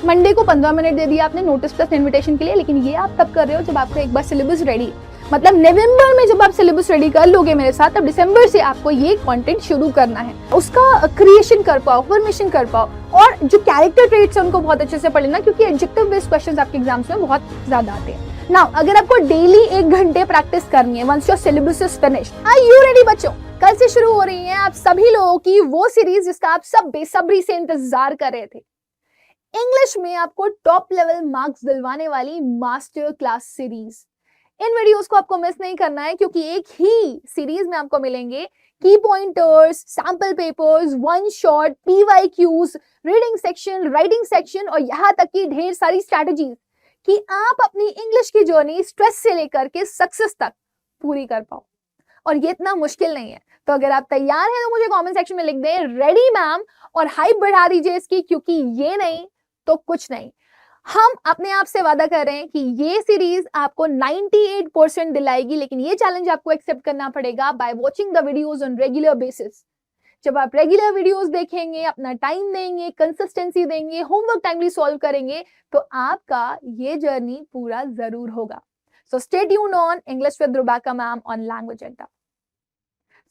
Monday को 15 minute दे दिया आपने नोटिस प्लस इन्विटेशन के लिए, लेकिन ये आप तब कर रहे हो जब आपका एक बार सिलेबस रेडी, मतलब नवंबर में जब आप सिलेबस रेडी कर लोगे मेरे साथ, तब दिसंबर से आपको ये कंटेंट शुरू करना है, उसका क्रिएशन कर पाओ, फॉर्मेशन कर पाओ, और जो कैरेक्टर ट्रेट्स है उनको बहुत अच्छे से पढ़ लेना, क्योंकि एडजेक्टिव बेस्ड क्वेश्चंस आपके एग्जाम्स में बहुत ज्यादा आते हैं। नाउ अगर आपको डेली 1 घंटे प्रैक्टिस करनी है once your syllabus is finished, are you ready बच्चों? कल से शुरू हो रही है आप सभी लोगों की वो सीरीज जिसका आप सब बेसब्री से इंतजार कर रहे थे। इंग्लिश में आपको टॉप लेवल मार्क्स दिलवाने वाली मास्टर क्लास सीरीज। इन वीडियोस को आपको मिस नहीं करना है, क्योंकि एक ही सीरीज में आपको मिलेंगे की pointers, sample papers, one shot, PYQs, reading section, writing section, और यहाँ तक की ढेर सारी स्ट्रैटेजीज कि आप अपनी इंग्लिश की जर्नी स्ट्रेस से लेकर के सक्सेस तक पूरी कर पाओ। और ये इतना मुश्किल नहीं है, तो अगर आप तैयार हैं तो मुझे कमेंट सेक्शन में लिख दें रेडी मैम, और हाइप बढ़ा दीजिए इसकी, क्योंकि ये नहीं तो कुछ नहीं। हम अपने आप से वादा कर रहे हैं कि ये सीरीज आपको 98% दिलाएगी, लेकिन ये चैलेंज आपको एक्सेप्ट करना पड़ेगा by watching the videos on regular basis. जब आप रेगुलर वीडियोस देखेंगे, अपना टाइम देंगे, कंसिस्टेंसी देंगे, होमवर्क टाइमली सॉल्व करेंगे, तो आपका ये जर्नी पूरा जरूर होगा। So stay tuned on English with Rubaika ma'am on language Adda.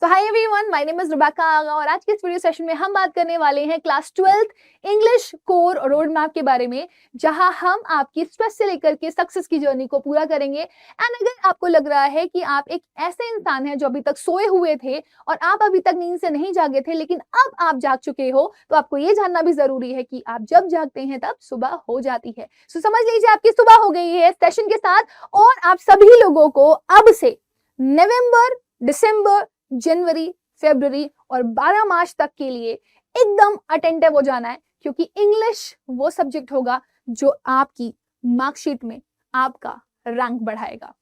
So hi everyone, my name is Rebecca Aga, और आज के इस वीडियो सेशन में हम बात करने वाले हैं class 12th English core road map के बारे में, जहां हम आपकी स्ट्रेस से लेकर के सक्सेस की जर्नी को पूरा करेंगे। एंड अगर आपको लग रहा है कि आप एक ऐसे इंसान हैं जो अभी तक सोए हुए थे और आप अभी तक नींद से नहीं जागे थे, लेकिन अब आप जाग चुके हो, तो आपको ये जानना भी जरूरी है कि आप जब जागते हैं तब सुबह हो जाती है। सो समझ लीजिए आपकी सुबह हो गई है सेशन के साथ, और आप सभी लोगों को अब से नवंबर, दिसंबर, जनवरी, फरवरी और 12 मार्च तक के लिए एकदम अटेंटिव हो जाना है, क्योंकि इंग्लिश वो सब्जेक्ट होगा जो आपकी मार्कशीट में आपका रैंक बढ़ाएगा।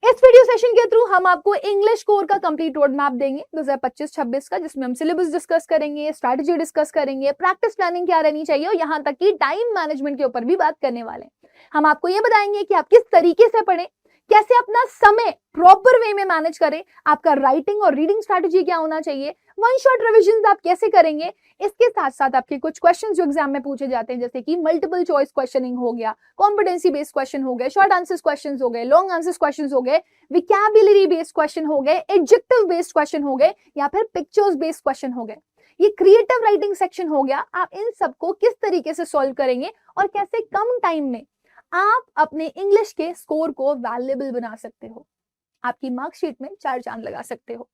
इस वीडियो सेशन के थ्रू हम आपको इंग्लिश कोर का कंप्लीट रोड मैप देंगे 2025-26 का, जिसमें हम सिलेबस डिस्कस करेंगे, स्ट्रैटेजी डिस्कस करेंगे, प्रैक्टिस प्लानिंग क्या रहनी चाहिए, और यहाँ तक कि टाइम मैनेजमेंट के ऊपर भी बात करने वाले हैं। हम आपको ये बताएंगे कि आप किस तरीके से पढ़ें, कैसे अपना समय प्रॉपर वे में मैनेज करें, आपका राइटिंग और रीडिंग स्ट्रैटेजी क्या होना चाहिए, वन शॉट रिविजन आप कैसे करेंगे। इसके साथ साथ आपके कुछ क्वेश्चंस जो एग्जाम में पूछे जाते हैं, जैसे कि मल्टीपल चॉइस क्वेश्चनिंग हो गया, कॉम्पिटेंसी बेस्ड क्वेश्चन हो गए, शॉर्ट आंसर्स क्वेश्चंस हो गए, लॉन्ग आंसर्स क्वेश्चंस हो गए, विकैबुलरी बेस्ड क्वेश्चन हो गए, एडजेक्टिव बेस्ड क्वेश्चन हो गए, या फिर पिक्चर्स बेस्ड क्वेश्चन हो गए, ये क्रिएटिव राइटिंग सेक्शन हो गया। आप इन सबको किस तरीके से सॉल्व करेंगे और कैसे कम टाइम में आप अपने इंग्लिश के स्कोर को वैल्यूएबल बना सकते हो, आपकी मार्कशीट में 4 चांद लगा सकते हो।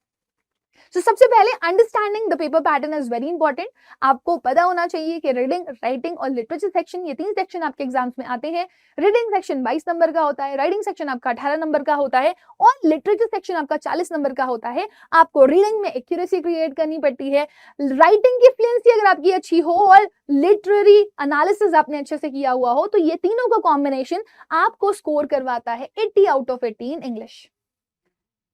तो सबसे पहले understanding the paper pattern is very important. आपको पता होना चाहिए कि रीडिंग, राइटिंग और लिटरेचर सेक्शन, ये 3 सेक्शन आपके एग्जाम्स में आते हैं। रीडिंग सेक्शन 22 नंबर का होता है, राइटिंग सेक्शन आपका 18 नंबर का होता है, और लिटरेचर सेक्शन आपका 40 नंबर का होता है। आपको रीडिंग में एक्यूरेसी क्रिएट करनी पड़ती है, राइटिंग की फ्लुएंसी अगर आपकी अच्छी हो और लिटरेरी एनालिसिस आपने अच्छे से किया हुआ हो, तो ये तीनों का कॉम्बिनेशन आपको स्कोर करवाता है 80 out of 80 in English.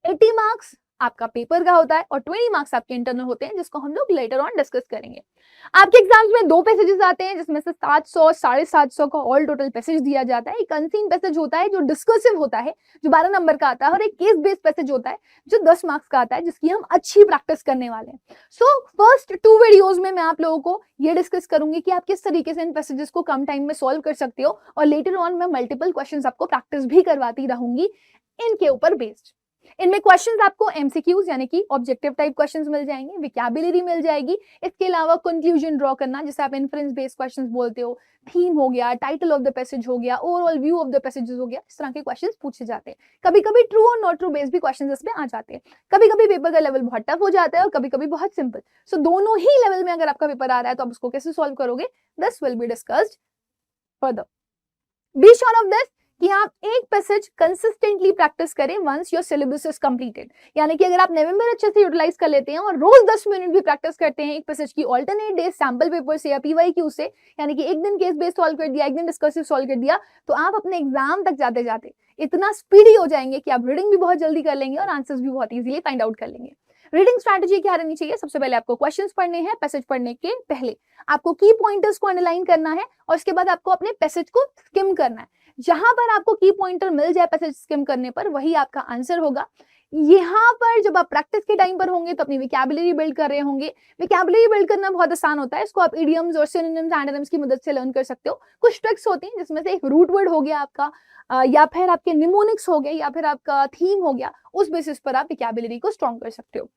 80 marks आपका पेपर का होता है और 20 मार्क्स आपके इंटरनल होते हैं, जिसको हम लोग लेटर ऑन डिस्कस करेंगे। आपके एग्जाम्स में 2 पैसेजेस आते हैं, जिसमें से 700 750 का ऑल टोटल पैसेज दिया जाता है। एक अनसीन पैसेज होता है जो डिस्कसिव होता है, जो 12 नंबर का आता है, और एक केस बेस्ड पैसेज होता है जो 10 मार्क्स का आता है, जिसकी हम अच्छी प्रैक्टिस करने वाले हैं। सो फर्स्ट 2 वीडियोज में मैं आप लोगों को ये डिस्कस करूंगी कि आप किस तरीके से इन पैसेजेस को कम टाइम में सॉल्व कर सकते हो, और लेटर ऑन मैं मल्टीपल क्वेश्चंस आपको प्रैक्टिस भी करवाती रहूंगी इनके ऊपर बेस्ड। इनमें क्वेश्चंस आपको एमसीक्यूज यानी कि ऑब्जेक्टिव टाइप क्वेश्चंस मिल जाएंगे, विकैबुलरी मिल जाएगी, इसके अलावा कंक्लूजन ड्रॉ करना, जिसे आप इन्फ्रेंस बेस्ड क्वेश्चंस बोलते हो, थीम हो गया, टाइटल ऑफ द पैसेज हो गया, overall view of the passages हो गया, इस तरह के क्वेश्चंस पूछे जाते हैं। कभी कभी ट्रू और नॉट ट्रू बेस्ड भी क्वेश्चंस इसमें आ जाते हैं। कभी कभी पेपर का लेवल बहुत टफ हो जाता है और कभी कभी बहुत सिंपल। सो दोनों ही लेवल में अगर आपका पेपर आ रहा है तो आप उसको कैसे सॉल्व करोगे, this will be discussed further. Be sure of this कि आप एक पैसेज कंसिस्टेंटली प्रैक्टिस करें once your syllabus is completed. यानी कि अगर आप नवंबर अच्छे से यूटिलाइज कर लेते हैं और रोज 10 मिनट भी प्रैक्टिस करते हैं एक पैसेज की ऑल्टरनेट डे सैंपल पेपर से या पीवाईक्यू से, यानी कि एक दिन केस बेस्ड सॉल्व कर दिया, एक दिन डिस्कसिव सॉल्व कर दिया, तो आप अपने एग्जाम तक जाते जाते इतना स्पीडी हो जाएंगे कि आप रीडिंग भी बहुत जल्दी कर लेंगे और आंसर्स भी बहुत इजीली फाइंड आउट कर लेंगे। रीडिंग स्ट्रैटेजी क्या रहनी चाहिए? सबसे पहले आपको क्वेश्चंस पढ़ने हैं। पैसेज पढ़ने के पहले आपको की पॉइंटर्स को अंडरलाइन करना है और उसके बाद आपको अपने पैसेज को स्किम करना है। जहां पर आपको की पॉइंटर मिल जाए पैसेज स्किम करने पर, वही आपका आंसर होगा। यहाँ पर जब आप प्रैक्टिस के टाइम पर होंगे तो अपनी वोकैबुलरी बिल्ड कर रहे होंगे। वोकैबुलरी बिल्ड करना बहुत आसान होता है, इसको आप इडियम्स और सिनोनिम्स एंटोनिम्स की मदद से लर्न कर सकते हो। कुछ ट्रिक्स होती हैं जिसमें से एक रूट वर्ड हो गया आपका, या फिर आपके निमोनिक्स हो गए, या फिर आपका थीम हो गया, उस बेसिस पर आप वोकैबुलरी को स्ट्रॉन्ग कर सकते हो।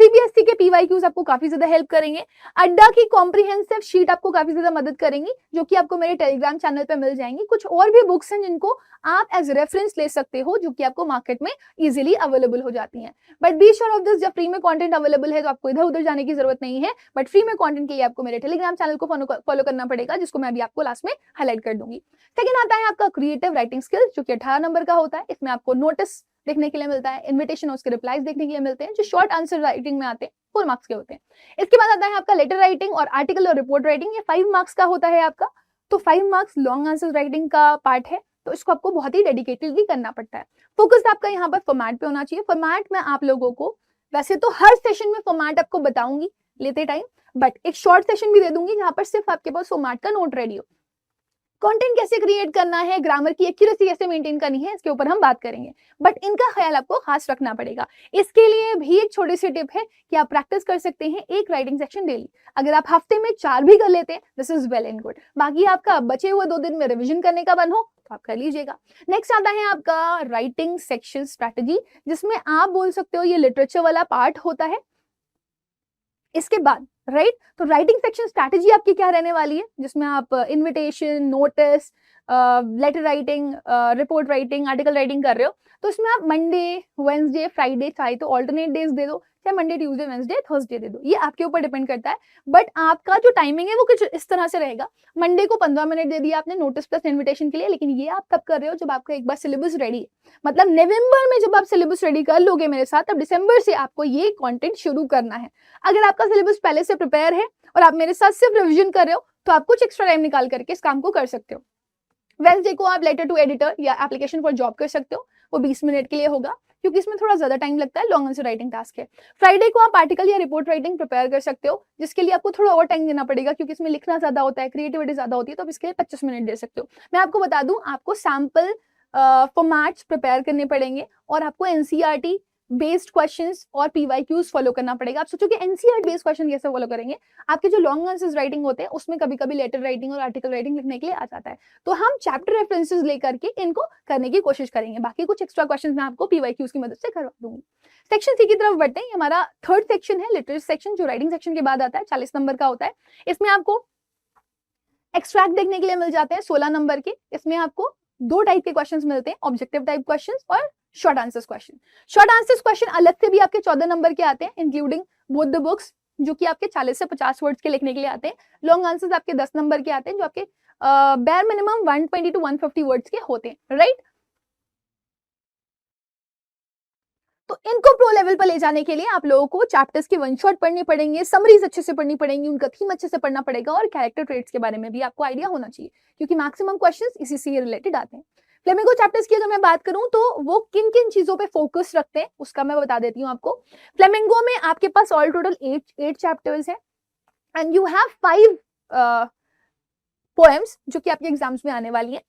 सीबीएसई के पीवाईक्यूज आपको काफी ज्यादा हेल्प करेंगे। अड्डा की कॉम्प्रिहेंसिव शीट आपको काफी ज्यादा मदद करेंगी, जो कि आपको मेरे टेलीग्राम चैनल पे मिल जाएंगी। कुछ और भी बुक्स हैं जिनको आप एज रेफरेंस ले सकते हो, जो कि आपको मार्केट में इजीली अवेलेबल हो जाती हैं। But B sure of this, जब फ्री में कंटेंट अवेलेबल है तो आपको इधर उधर जाने की जरूरत नहीं है। बट फ्री में कंटेंट के लिए आपको मेरे टेलीग्राम चैनल को फॉलो करना पड़ेगा, जिसको मैं अभी आपको लास्ट में हाईलाइट कर दूंगी। सेकंड आता है आपका क्रिएटिव राइटिंग स्किल्स, जो कि 18 नंबर का होता है। इसमें आपको नोटिस देखने के लिए मिलता है, इन्विटेशन और उसके रिप्लाईज देखने के लिए मिलते हैं, जो शॉर्ट आंसर राइटिंग में आते हैं, 4 मार्क्स के होते हैं। इसके बाद आता है आपका लेटर राइटिंग और आर्टिकल और रिपोर्ट राइटिंग, ये 5 मार्क्स का होता है आपका। तो 5 मार्क्स लॉन्ग आंसर राइटिंग का पार्ट है, तो इसको आपको बहुत ही डेडिकेटेडली करना पड़ता है। फोकस आपका यहाँ पर फॉर्मेट पे होना चाहिए। फॉर्मेट में आप लोगों को, वैसे तो हर सेशन में फॉर्मेट आपको बताऊंगी लेते टाइम, बट एक शॉर्ट सेशन भी दे दूंगी जहां पर सिर्फ आपके पास फॉर्मेट का नोट रेडी हो। कंटेंट कैसे क्रिएट करना है, ग्रामर की एक्यूरेसी कैसे मेंटेन करनी है, इसके ऊपर हम बात करेंगे, बट इनका ख्याल आपको खास रखना पड़ेगा। इसके लिए भी एक छोटी सी टिप है कि आप प्रैक्टिस कर सकते हैं एक राइटिंग सेक्शन डेली। अगर आप हफ्ते में 4 भी कर लेते हैं, this is well and good. बाकी आपका बचे हुए 2 दिन में रिविजन करने का मन हो तो आप कर लीजिएगा। नेक्स्ट आता है आपका राइटिंग सेक्शन स्ट्रैटेजी, जिसमें आप बोल सकते हो ये लिटरेचर वाला पार्ट होता है। इसके बाद तो राइटिंग सेक्शन स्ट्रैटेजी आपकी क्या रहने वाली है, जिसमें आप invitation, notice, letter writing, report writing, article writing कर रहे हो, तो इसमें आप मंडे, वेंसडे, फ्राइडे, चाहे तो ऑल्टरनेट डेज दे दो, चाहे मंडे, ट्यूसडे, वेंसडे, थर्सडे दे दो, ये आपके ऊपर डिपेंड करता है। बट आपका जो टाइमिंग है वो कुछ इस तरह से रहेगा। मंडे को 15 मिनट दे दिया आपने नोटिस प्लस इन्विटेशन के लिए, लेकिन ये आप तब कर रहे हो जब आपका एक बार सिलेबस रेडी है। मतलब नवंबर में जब आप सिलेबस रेडी कर लोगे मेरे साथ, तब दिसंबर से आपको ये कंटेंट शुरू करना है। अगर आपका सिलेबस पहले से प्रिपेयर है और आप मेरे साथ सिर्फ रिवीजन कर रहे हो, तो आप कुछ एक्स्ट्रा टाइम निकाल करके इस काम को कर सकते हो। वेंसडे को आप लेटर टू एडिटर या एप्लीकेशन फॉर जॉब कर सकते हो, वो 20 मिनट के लिए होगा, क्योंकि इसमें थोड़ा ज्यादा टाइम लगता है, लॉन्ग आंसर राइटिंग टास्क है। फ्राइडे को आप आर्टिकल या रिपोर्ट राइटिंग प्रिपेयर कर सकते हो, जिसके लिए आपको थोड़ा और टाइम देना पड़ेगा, क्योंकि इसमें लिखना ज्यादा होता है, क्रिएटिविटी ज्यादा होती है, तो आप इसके लिए 25 मिनट दे सकते हो। मैं आपको बता दूं, आपको सैंपल फॉर्मेट्स प्रिपेयर करने पड़ेंगे और आपको एनसीईआरटी बेस्ड क्वेश्चंस और पीवाईक्यूज फॉलो करना पड़ेगा। आप सोचो कि एनसीईआरटी बेस्ड क्वेश्चन कैसे फॉलो करेंगे, आपके जो लॉन्ग आंसर्स राइटिंग होते हैं उसमें कभी कभी लेटर राइटिंग और आर्टिकल राइटिंग लिखने के लिए आ जाता है, तो हम चैप्टर रेफरेंसेस लेकर के इनको करने की कोशिश करेंगे। बाकी कुछ एक्स्ट्रा क्वेश्चंस मैं आपको पीवाईक्यूज की मदद से करवा दूंगी। सेक्शन सी की तरफ बढ़ते हैं। हमारा थर्ड सेक्शन है लिटरेचर सेक्शन, जो राइटिंग सेक्शन के बाद आता है, 40 नंबर का होता है। इसमें आपको एक्सट्रैक्ट देखने के लिए मिल जाते हैं 16 नंबर के। इसमें आपको 2 टाइप के क्वेश्चंस मिलते हैं, ऑब्जेक्टिव टाइप क्वेश्चंस और short answers question. Short answers question अलग से भी आपके 14 नंबर के आते हैं, इंक्लूडिंग बोथ द बुक्स, जो कि आपके 40 से 50 वर्ड्स के लिखने के लिए आते हैं। लॉन्ग आंसर्स आपके 10 नंबर के आते हैं, जो आपके बेयर मिनिमम 120 टू 150 वर्ड्स के होते हैं, राइट। तो इनको प्रो लेवल पर ले जाने के लिए आप लोगों को चैप्टर्स के वन शॉट पढ़ने पड़ेंगे, समरीज अच्छे से पढ़नी पड़ेंगी, उनका थीम अच्छे से पढ़ना पड़ेगा, और कैरेक्टर ट्रेट्स के बारे में भी आपको आइडिया होना चाहिए, क्योंकि मैक्सिमम क्वेश्चंस इसी से रिलेटेड आते हैं। फ्लेमिंगो चैप्टर्स की अगर मैं बात करूं तो वो किन किन चीजों पे फोकस रखते हैं उसका मैं बता देती हूँ आपको। फ्लेमिंगो में आपके पास ऑल टोटल 8 चैप्टर्स हैं, एंड यू हैव 5 पोएम्स जो कि आपके एग्जाम्स में आने वाली हैं।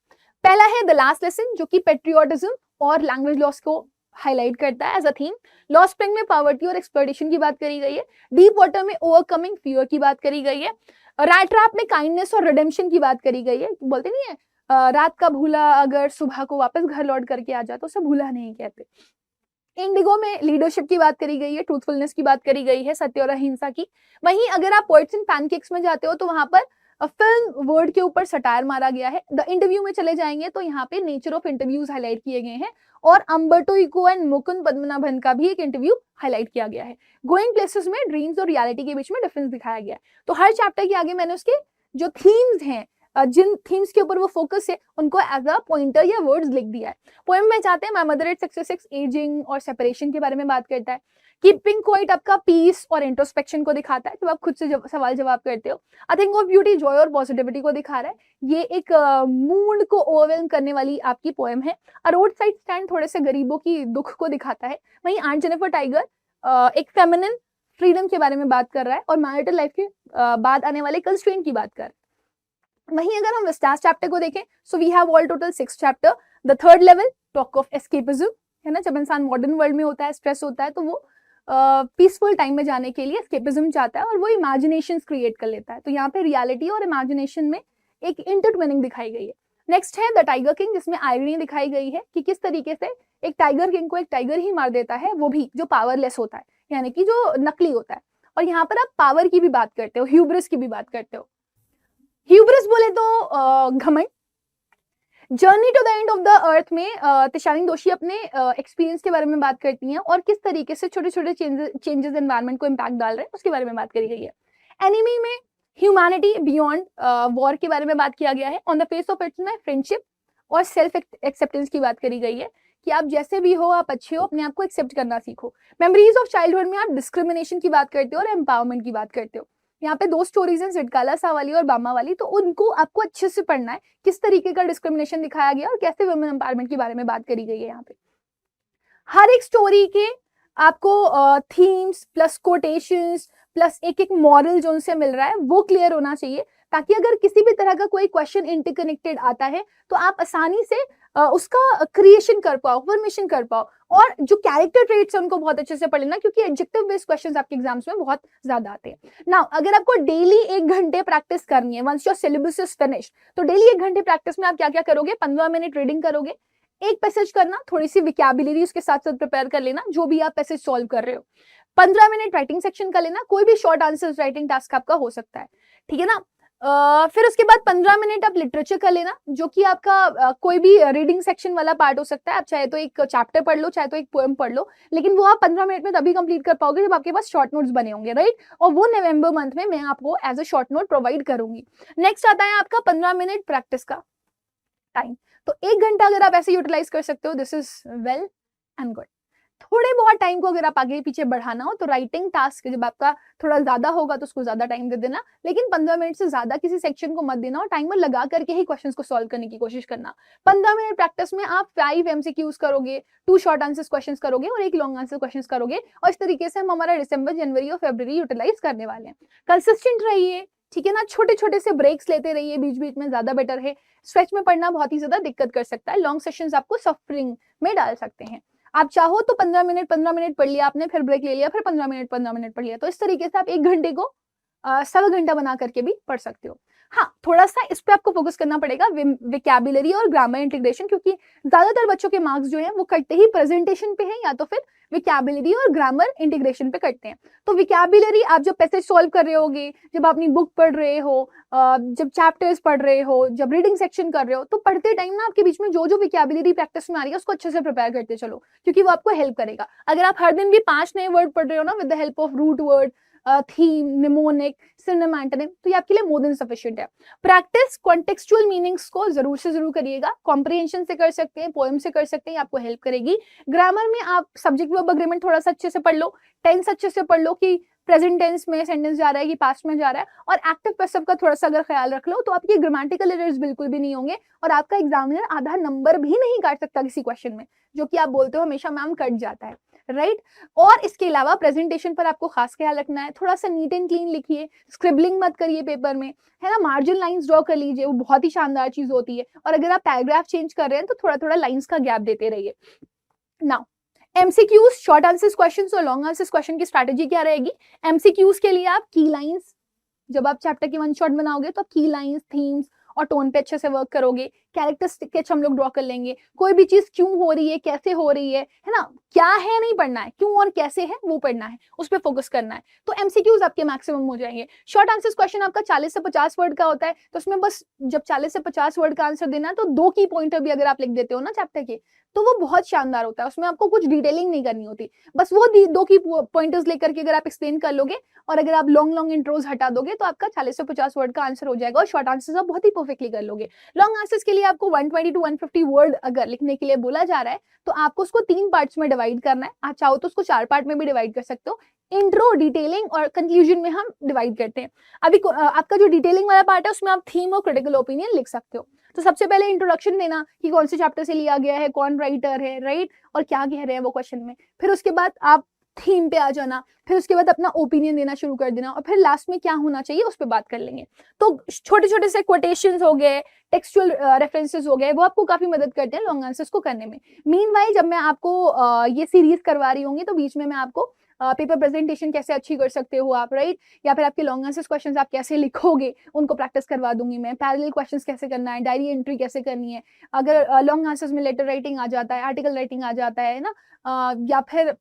पहला है द लास्ट लेसन, जो कि पेट्रियोटिज्म और लैंग्वेज लॉस को हाईलाइट करता है as a theme. Lost Spring में पॉवर्टी और एक्सप्लॉयटेशन की बात करी गई है। डीप वाटर में ओवरकमिंग फियर की बात करी गई है। रैट ट्रैप में काइंडनेस और रिडेम्पशन की बात करी गई है। बोलते नहीं है रात का भूला अगर सुबह को वापस घर लौट करके आ जाए तो उसे भूला नहीं कहते। इंडिगो में लीडरशिप की बात करी गई है, ट्रूथफुलनेस की बात करी गई है, सत्य और अहिंसा की। वहीं अगर आप पोएट्स एंड पैनकेक्स में जाते हो तो वहां पर फिल्म वर्ड के ऊपर सटायर मारा गया है। द इंटरव्यू में चले जाएंगे तो यहाँ पे नेचर ऑफ इंटरव्यूज हाईलाइट किए गए हैं, और Umberto Eco and Mukund Padmanabhan का भी एक इंटरव्यू हाईलाइट किया गया है। गोइंग प्लेसेस में ड्रीम्स और रियलिटी के बीच में डिफरेंस दिखाया गया है। तो हर चैप्टर के आगे मैंने उसके जो थीम्स हैं, जिन थीम्स के ऊपर वो फोकस है, उनको एज अ पॉइंटर या वर्ड्स लिख दिया है। पोएम में चाहते हैं माय मदर एट 66 एजिंग और सेपरेशन के बारे में बात करता है। कीपिंग क्वाइट आपका पीस और इंट्रोस्पेक्शन को दिखाता है, जब आप खुद से सवाल जवाब करते हो। I think of beauty Joy और पॉजिटिविटी को दिखा रहा है। ये एक मूड को ओवरवेलम करने वाली आपकी पोएम है। अ रोड साइड स्टैंड थोड़े से गरीबों की दुख को दिखाता है। वहीं आंट जेनिफर टाइगर एक फेमिनिन फ्रीडम के बारे में बात कर रहा है और मैरिटल लाइफ के बाद आने वाले कंस्ट्रेंट की बात कर रहा है। वहीं अगर हम विस्टास चैप्टर को देखें, so we have all total 6 chapter. The Third Level talk of escapism, है ना, जब इंसान मॉडर्न वर्ल्ड में होता है, स्ट्रेस होता है, तो वो पीसफुल टाइम में जाने के लिए एस्केपिज्म चाहता है और वो इमेजिनेशंस क्रिएट कर लेता है। तो यहाँ पे रियलिटी और इमेजिनेशन में एक इंटरट्विनिंग दिखाई गई है। नेक्स्ट है द टाइगर किंग, जिसमें आयरनी दिखाई गई है कि किस तरीके से एक टाइगर किंग को एक टाइगर ही मार देता है, वो भी जो पावरलेस होता है, यानी कि जो नकली होता है। और यहाँ पर आप पावर की भी बात करते हो, ह्यूब्रिस की भी बात करते हो। ह्यूब्रिस बोले तो घमंड। Journey to the end of the earth में तिशानी दोषी अपने एक्सपीरियंस के बारे में बात करती हैं और किस तरीके से छोटे छोटे चेंजेस एनवायरनमेंट को इम्पैक्ट डाल रहे हैं उसके बारे में बात करी गई है। एनिमी में ह्यूमैनिटी बियॉन्ड वॉर के बारे में बात किया गया है। On the face of its में फ्रेंडशिप और सेल्फ एक्सेप्टेंस की बात करी गई है कि आप जैसे भी हो, आप अच्छे हो, अपने आप को एक्सेप्ट करना सीखो। मेमोरीज ऑफ चाइल्डहुड में आप डिस्क्रिमिनेशन की बात करते हो और एम्पावरमेंट की बात करते हो। यहाँ पे 2 स्टोरीज हैं, जिटकाला सा वाली और बामा वाली, तो उनको आपको अच्छे से पढ़ना है, किस तरीके का डिस्क्रिमिनेशन दिखाया गया और कैसे वुमेन एम्पावरमेंट के बारे में बात करी गई है। यहाँ पे हर एक स्टोरी के आपको थीम्स प्लस कोटेशंस प्लस एक एक मॉरल जो उनसे मिल रहा है वो क्लियर होना चाहिए, ताकि अगर किसी भी तरह का कोई क्वेश्चन इंटरकनेक्टेड आता है तो आप आसानी से उसका क्रिएशन कर पाओ, फॉर्मेशन कर पाओ। और जो कैरेक्टर ट्रेट्स है उनको बहुत अच्छे से पढ़ लेना, क्योंकि एडजेक्टिव बेस्ड क्वेश्चंस आपके एग्जाम्स में बहुत ज्यादा आते हैं। नाउ अगर आपको डेली 1 घंटे प्रैक्टिस करनी है, once your syllabus is finished, तो डेली 1 घंटे प्रैक्टिस में आप क्या क्या करोगे? 15 मिनट रीडिंग करोगे, एक पैसेज करना, थोड़ी सी विकैबुलरी उसके साथ साथ प्रिपेयर कर लेना जो भी आप पैसेज सॉल्व कर रहे हो, 15 मिनट राइटिंग सेक्शन का लेना, कोई भी शॉर्ट आंसर राइटिंग टास्क आपका हो सकता है, ठीक है ना। फिर उसके बाद 15 मिनट आप लिटरेचर कर लेना, जो कि आपका कोई भी रीडिंग सेक्शन वाला पार्ट हो सकता है। आप चाहे तो एक चैप्टर पढ़ लो, चाहे तो एक पोएम पढ़ लो, लेकिन वो आप 15 मिनट में तभी कंप्लीट कर पाओगे जब आपके पास शॉर्ट नोट्स बने होंगे, राइट। और वो नवंबर मंथ में मैं आपको as a short note provide करूंगी। नेक्स्ट आता है आपका 15 मिनट प्रैक्टिस का टाइम। तो 1 घंटा अगर आप ऐसे यूटिलाइज कर सकते हो, this is well and good. थोड़े बहुत टाइम को अगर आप आगे पीछे बढ़ाना हो तो राइटिंग टास्क जब आपका थोड़ा ज्यादा होगा तो उसको ज्यादा टाइम दे देना, लेकिन 15 मिनट से ज्यादा किसी सेक्शन को मत देना और टाइमर लगा करके ही क्वेश्चंस को सॉल्व करने की कोशिश करना। 15 मिनट प्रैक्टिस में आप 5 MCQs करोगे, 2 शॉर्ट आंसर क्वेश्चंस करोगे और 1 लॉन्ग आंसर क्वेश्चंस करोगे, और इस तरीके से हम हमारा दिसंबर, जनवरी और फरवरी यूटिलाइज करने वाले हैं। कंसिस्टेंट रहिए, ठीक है ना, छोटे छोटे से ब्रेक्स लेते रहिए बीच बीच में, ज्यादा बेटर है। स्ट्रेच में पढ़ना बहुत ही ज्यादा दिक्कत कर सकता है, लॉन्ग सेशंस आपको सफरिंग में डाल सकते हैं। आप चाहो तो 15 मिनट पढ़ लिया आपने, फिर ब्रेक ले लिया, फिर 15 मिनट पढ़ लिया, तो इस तरीके से आप 1 घंटे को 1.25 घंटा बना करके भी पढ़ सकते हो। हाँ, थोड़ा सा इस पे आपको फोकस करना पड़ेगा, विकैबुलरी और ग्रामर इंटीग्रेशन, क्योंकि ज्यादातर बच्चों के मार्क्स जो हैं वो कटते ही प्रेजेंटेशन पे हैं या तो फिर विकैबुलरी और ग्रामर इंटीग्रेशन पे कटते हैं। तो विकैबुलरी आप जब पैसेज सॉल्व कर रहे होगे, जब अपनी बुक पढ़ रहे हो, जब चैप्टर्स पढ़ रहे हो, जब रीडिंग सेक्शन कर रहे हो, तो पढ़ते टाइम ना आपके बीच में जो जो विकैबुलरी प्रैक्टिस में आ रही है उसको अच्छे से प्रिपेयर करते चलो, क्योंकि वो आपको हेल्प करेगा। अगर आप हर दिन भी 5 नए वर्ड पढ़ रहे हो ना with the help of root word, theme, mnemonic, synonym, antonym, तो ये आपके लिए मोर देन सफिशिएंट है। प्रैक्टिस कॉन्टेक्सचुअल मीनिंग्स को जरूर से जरूर करिएगा, कॉम्प्रिहेंशन से कर सकते हैं, पोएम से कर सकते हैं, आपको हेल्प करेगी। ग्रामर में आप सब्जेक्ट वर्ब एग्रीमेंट थोड़ा सा अच्छे से पढ़ लो, टेंस अच्छे से पढ़ लो कि प्रेजेंट टेंस में सेंटेंस जा रहा है कि पास्ट में जा रहा है, और एक्टिव पैसिव का थोड़ा सा अगर ख्याल रख लो तो आपकी ग्रामेटिकल एरर्स बिल्कुल भी नहीं होंगे और आपका एग्जामिनर आधा नंबर भी नहीं काट सकता किसी क्वेश्चन में, जो कि आप बोलते हो हमेशा मैम कट जाता है, राइट। और इसके अलावा प्रेजेंटेशन पर आपको खास ख्याल रखना है, थोड़ा सा नीट एंड क्लीन लिखिए, स्क्रिबलिंग मत करिए पेपर में, है ना, मार्जिन लाइंस ड्रॉ कर लीजिए, वो बहुत ही शानदार चीज होती है। और अगर आप पैराग्राफ चेंज कर रहे हैं तो थोड़ा थोड़ा लाइंस का गैप देते रहिए। Now MCQs, short answers questions और लॉन्ग आंसर्स क्वेश्चन की स्ट्रैटेजी क्या रहेगी? MCQs के लिए आप की लाइंस, जब आप चैप्टर की 1 शॉट बनाओगे तो की लाइंस, थीम्स और टोन पे अच्छे से वर्क करोगे। कैरेक्टर स्केच हम लोग ड्रॉ कर लेंगे, कोई भी चीज क्यों हो रही है, कैसे हो रही है ना, क्या है नहीं पढ़ना है, क्यों और कैसे है वो पढ़ना है, उस पर फोकस करना है। तो MCQs आपके मैक्सिमम हो जाएंगे। शॉर्ट आंसर्स क्वेश्चन आपका 40 से 50 वर्ड का होता है, तो उसमें बस जब 40 से 50 वर्ड का आंसर देना है तो 2 की पॉइंटर भी अगर आप लिख देते हो ना चैप्टर के, तो वो बहुत शानदार होता है। उसमें आपको कुछ डिटेलिंग नहीं करनी होती, बस वो 2 की पॉइंटर्स लेकर के अगर आप एक्सप्लेन कर लोगे और अगर आप लॉन्ग इंट्रोज हटा दोगे तो आपका 40 से 50 वर्ड का आंसर हो जाएगा और शॉर्ट आंसर्स आप बहुत ही परफेक्टली कर लोगे। लॉन्ग आंसर्स के लिए आपको 120 to 150 वर्ड अगर लिखने के लिए बोला जा रहा है तो आपको उसको 3 पार्ट्स में डिवाइड करना है। आप चाहो तो उसको 4 पार्ट में भी डिवाइड कर सकते हो। इंट्रो, डिटेलिंग और कंक्लूजन में हम डिवाइड करते हैं। अभी आपका जो डिटेलिंग वाला पार्ट है उसमें आप थीम और क्रिटिकल ओपिनियन लिख सकते हो। तो सबसे पहले इंट्रोडक्शन देना कि कौन से चैप्टर से लिया गया है, कौन राइटर है, राइट, और क्या कह रहे हैं वो क्वेश्चन में। फिर उसके बाद आप थीम पे आ जाना, फिर उसके बाद अपना ओपिनियन देना शुरू कर देना, और फिर लास्ट में क्या होना चाहिए उस पर बात कर लेंगे। तो छोटे छोटे से कोटेशंस हो गए, टेक्सचुअल रेफरेंसेस हो गए, वो आपको काफी मदद करते हैं लॉन्ग आंसर्स को करने में। मीनवाइल जब मैं आपको ये सीरीज करवा रही होंगी तो बीच में मैं आपको पेपर प्रेजेंटेशन कैसे अच्छी कर सकते हो आप, राइट, या फिर आपके लॉन्ग आंसर्स क्वेश्चंस आप कैसे लिखोगे उनको प्रैक्टिस करवा दूंगी मैं। पैरेलल क्वेश्चंस कैसे करना है, डायरी एंट्री कैसे करनी है, अगर लॉन्ग आंसर्स में लेटर राइटिंग आ जाता है, आर्टिकल राइटिंग आ जाता है ना, या फिर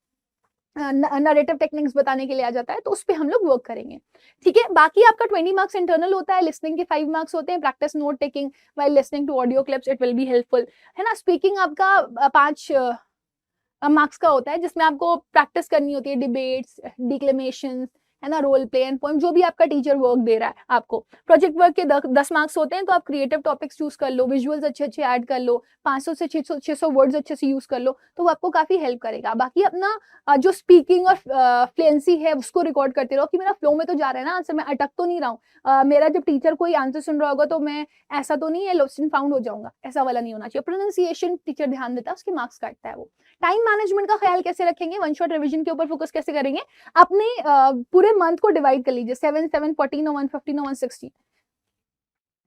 नरेटिव टेक्निक्स बताने के लिए आ जाता है, तो उस पर हम लोग वर्क करेंगे। ठीक है, बाकी आपका 20 मार्क्स इंटरनल होता है, लिसनिंग के 5 मार्क्स होते हैं, practice note taking while listening to audio clips, it will be helpful, है ना। स्पीकिंग आपका 5 मार्क्स का होता है, जिसमें आपको प्रैक्टिस करनी होती है, डिबेट्स, डिक्लेमेशंस, है ना, रोल प्ले एंड पोएम, जो भी आपका टीचर वर्क दे रहा है आपको। प्रोजेक्ट वर्क के 10 मार्क्स होते हैं, तो आप क्रिएटिव टॉपिक्स चूज कर लो, विजुअल्स अच्छे अच्छे ऐड कर लो, 500 से 600 वर्ड्स अच्छे से यूज कर लो, तो वो आपको काफी हेल्प करेगा। बाकी अपना जो स्पीकिंग और फ्लुएंसी है उसको रिकॉर्ड करते रहो कि मेरा फ्लो में तो जा रहा है ना आंसर, मैं अटक तो नहीं रहा हूँ, मेरा जब टीचर कोई आंसर सुन रहा होगा तो मैं ऐसा तो नहीं है लॉस्ट एंड फाउंड हो जाऊंगा, ऐसा वाला नहीं होना चाहिए। प्रोनाउंसिएशन टीचर ध्यान देता है, उसके मार्क्स काटता है वो। टाइम मैनेजमेंट का ख्याल कैसे रखेंगे, वन शॉट रिवीजन के ऊपर फोकस कैसे करेंगे, अपने पूरे मंथ को डिवाइड कर लीजिए, 7 7 14 और 115 और 160।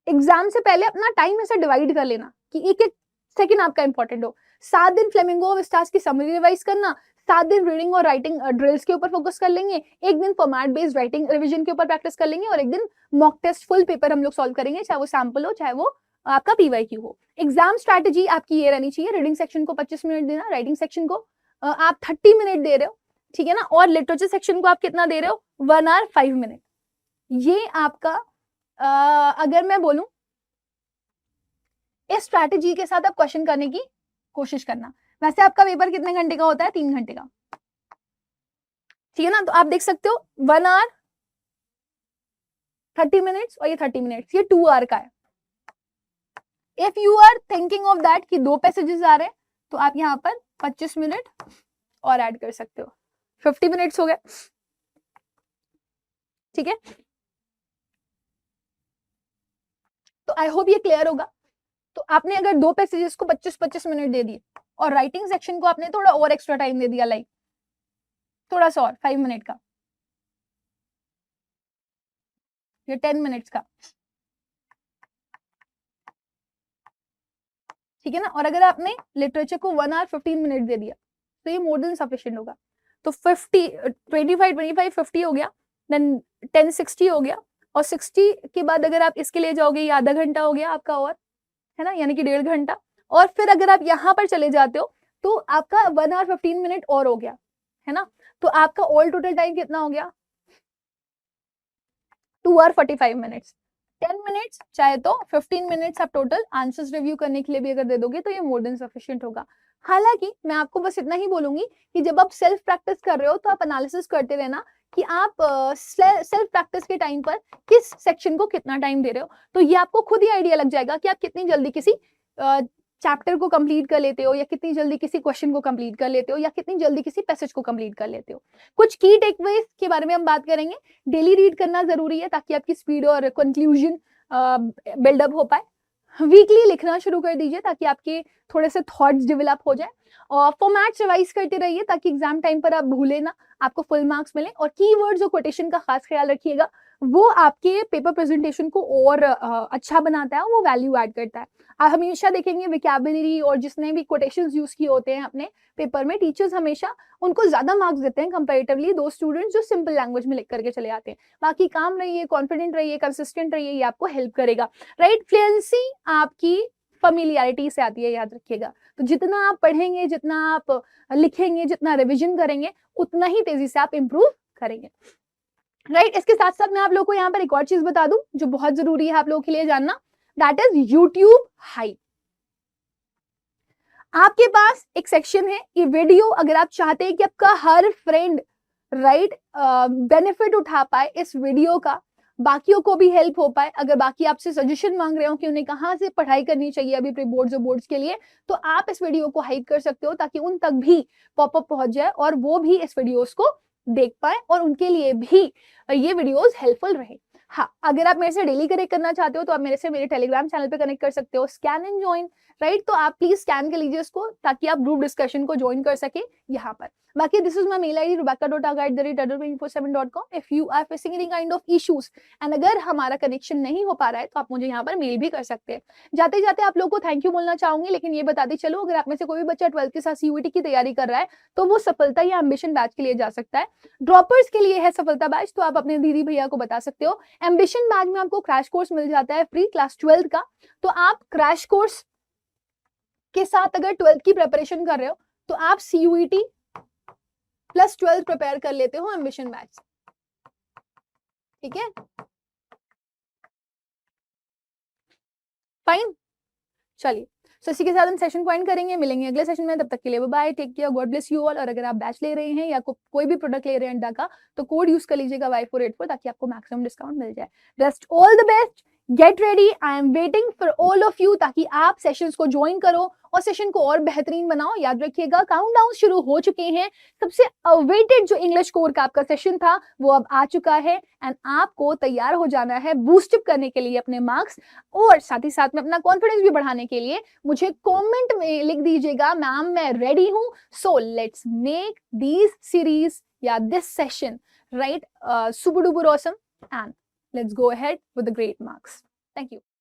एग्जाम से पहले अपना टाइम ऐसा डिवाइड कर लेना कि एक एक सेकंड आपका इंपॉर्टेंट हो। 7 दिन फ्लेमिंगो ऑफ स्टार्स की समरी रिवाइज करना, 7 दिन रीडिंग और राइटिंग ड्रिल्स के ऊपर फोकस कर लेंगे, एक दिन फॉर्मेट बेस्ड राइटिंग रिवीजन के ऊपर प्रैक्टिस कर लेंगे, और एक दिन मॉक टेस्ट फुल पेपर हम लोग सॉल्व करेंगे, चाहे वो सैंपल हो चाहे वो आपका पीवाईक्यू हो। एग्जाम स्ट्रैटेजी आपकी ये रहनी चाहिए, रीडिंग सेक्शन को 25 मिनट देना, राइटिंग सेक्शन को आप 30 मिनट दे रहे हो, ठीक है ना, और लिटरेचर सेक्शन को आप कितना दे रहे हो, 1 आवर 5 मिनट। ये आपका अगर मैं बोलूं इस स्ट्रैटेजी के साथ आप क्वेश्चन करने की कोशिश करना। वैसे आपका पेपर कितने घंटे का होता है, 3 घंटे का, ठीक है ना। तो आप देख सकते हो 1 आवर 30 मिनट्स और ये 30 मिनट्स, ये 2 आवर का है। If you are thinking of that कि 2 पैसेजेस आ रहे हैं, तो आप यहाँ पर 25 मिनट और ऐड कर सकते हो, 50 मिनट्स हो गए, ठीक है। तो आई होप ये क्लियर होगा। तो आपने अगर 2 पैसेजेस को 25-25 मिनट दे दिए और राइटिंग सेक्शन को आपने थोड़ा और एक्स्ट्रा टाइम दे दिया, लाइक थोड़ा सा और 5 मिनट का, ये 10 मिनट्स का, ठीक है ना। और अगर आपने लिटरेचर को 1 आवर 15 मिनट दे दिया तो ये मोर देन सफिशिएंट होगा। तो 50 25 50 हो गया, देन 10 60 हो गया, और 60 के बाद अगर आप इसके लिए जाओगे, ये आधा घंटा हो गया आपका, और है ना, यानी कि 1.5 घंटा। और फिर अगर आप यहाँ पर चले जाते हो तो आपका 1 आवर 15 मिनट और हो गया, है ना। तो आपका ऑल टोटल टाइम कितना हो गया, 2 आवर 45 मिनट्स। 10 मिनट्स चाहे तो 15 मिनट्स आप टोटल आंसर्स रिव्यू करने के लिए भी अगर दे दोगे तो ये मोर देन सफिशिएंट होगा। हालांकि मैं आपको बस इतना ही बोलूंगी कि जब आप सेल्फ प्रैक्टिस कर रहे हो तो आप एनालिसिस करते रहना कि आप सेल्फ प्रैक्टिस के टाइम पर किस सेक्शन को कितना टाइम दे रहे हो, तो ये आपको खुद ही आइडिया लग जाएगा कि आप कितनी जल्दी किसी चैप्टर को कंप्लीट कर लेते हो, या कितनी जल्दी किसी क्वेश्चन को कंप्लीट कर लेते हो, या कितनी जल्दी किसी पैसेज को कंप्लीट कर लेते हो। कुछ की टेकअवेज के बारे में हम बात करेंगे। डेली रीड करना जरूरी है ताकि आपकी स्पीड और कंक्लूजन बिल्डअप हो पाए। वीकली लिखना शुरू कर दीजिए ताकि आपके थोड़े से थॉट्स डेवलप हो जाए, और फॉर्मेट्स रिवाइज करते रहिए ताकि एग्जाम टाइम पर आप भूले ना, आपको फुल मार्क्स मिले। और कीवर्ड्स और कोटेशन का खास ख्याल रखिएगा, वो आपके पेपर प्रेजेंटेशन को और अच्छा बनाता है, वो वैल्यू ऐड करता है। आप हमेशा देखेंगे विकैबुलरी और जिसने भी कोटेशंस यूज किए होते हैं अपने पेपर में, टीचर्स हमेशा उनको ज्यादा मार्क्स देते हैं कंपैरेटिवली दो स्टूडेंट्स जो सिंपल लैंग्वेज में लिख करके चले आते हैं। बाकी काम रहिए, कॉन्फिडेंट रहिए, कंसिस्टेंट रहिए, ये आपको हेल्प करेगा, राइट। फ्लुएंसी आपकी फेमिलियरिटी से आती है, याद रखिएगा। तो जितना आप पढ़ेंगे, जितना आप लिखेंगे, जितना रिविजन करेंगे, उतना ही तेजी से आप इंप्रूव करेंगे, राइट। इसके साथ साथ मैं आप लोगों को यहाँ पर एक और चीज बता दूं जो बहुत जरूरी है आप लोगों के लिए जानना, दैट इज यूट्यूब हाइप। आपके पास एक सेक्शन है ये वीडियो, अगर आप चाहते हैं कि आपका हर फ्रेंड राइट बेनिफिट उठा पाए इस वीडियो का, बाकियों को भी हेल्प हो पाए, अगर बाकी आपसे सजेशन मांग रहे हो कि उन्हें कहाँ से पढ़ाई करनी चाहिए अभी प्री बोर्ड्स और बोर्ड्स के लिए, तो आप इस वीडियो को हाइप कर सकते हो ताकि उन तक भी पॉपअप पहुंच जाए और वो भी इस वीडियोस को देख पाए और उनके लिए भी ये वीडियोस हेल्पफुल रहे। हाँ, अगर आप मेरे से डेली कनेक्ट करना चाहते हो तो आप मेरे से मेरे टेलीग्राम चैनल पे कनेक्ट कर सकते हो, स्कैन एंड ज्वाइन, राइट। तो आप प्लीज स्कैन कर लीजिए उसको ताकि आप ग्रुप डिस्कशन को ज्वाइन कर सके यहाँ पर। बाकी this is my mail I D rebecca.aga@247.com। If you are facing any kind of issues and अगर हमारा कनेक्शन नहीं हो पा रहा है तो आप मुझे यहाँ पर मेल भी कर सकते हैं। जाते जाते आप लोगों को थैंक यू बोलना चाहूंगी, लेकिन ये बताते चलो अगर आप में से कोई भी बच्चा 12th के साथ सीयूईटी की तैयारी कर रहा है तो वो सफलता या एम्बिशन बैच के लिए जा सकता है। ड्रॉपर्स के लिए है सफलता बैच, तो आप अपने दीदी भैया को बता सकते हो। एम्बिशन बैच में आपको क्रैश कोर्स मिल जाता है फ्री क्लास 12th का, तो आप क्रैश कोर्स के साथ अगर 12th की प्रिपरेशन कर रहे हो तो आप सीयूईटी प्लस 12th प्रिपेयर कर लेते हो एम्बिशन बैच, ठीक है, फाइन। चलिए, सो इसी के साथ हम सेशन पॉइंट करेंगे, मिलेंगे अगले सेशन में, तब तक के लिए bye, take care, god bless you all. और अगर आप बैच ले रहे हैं या कोई भी प्रोडक्ट ले रहे हैं अंडा का तो कोड यूज कर लीजिएगा Y484 ताकि आपको मैक्सिमम डिस्काउंट मिल जाए। Rest all the best, get ready, I am waiting for all of you ताकि आप सेशंस को ज्वाइन करो और सेशन को और बेहतरीन बनाओ। याद रखिएगा काउंटडाउन शुरू हो चुके हैं, सबसे अवेटेड जो इंग्लिश कोर का आपका सेशन था वो अब आ चुका है एंड आपको तैयार हो जाना है बूस्टअप करने के लिए अपने मार्क्स और साथ ही साथ में अपना कॉन्फिडेंस भी बढ़ाने के लिए। मुझे कमेंट में लिख दीजिएगा मैम मैं रेडी हूं। So let's make this series या this session right super duper awesome and let's go ahead with the great marks. Thank you.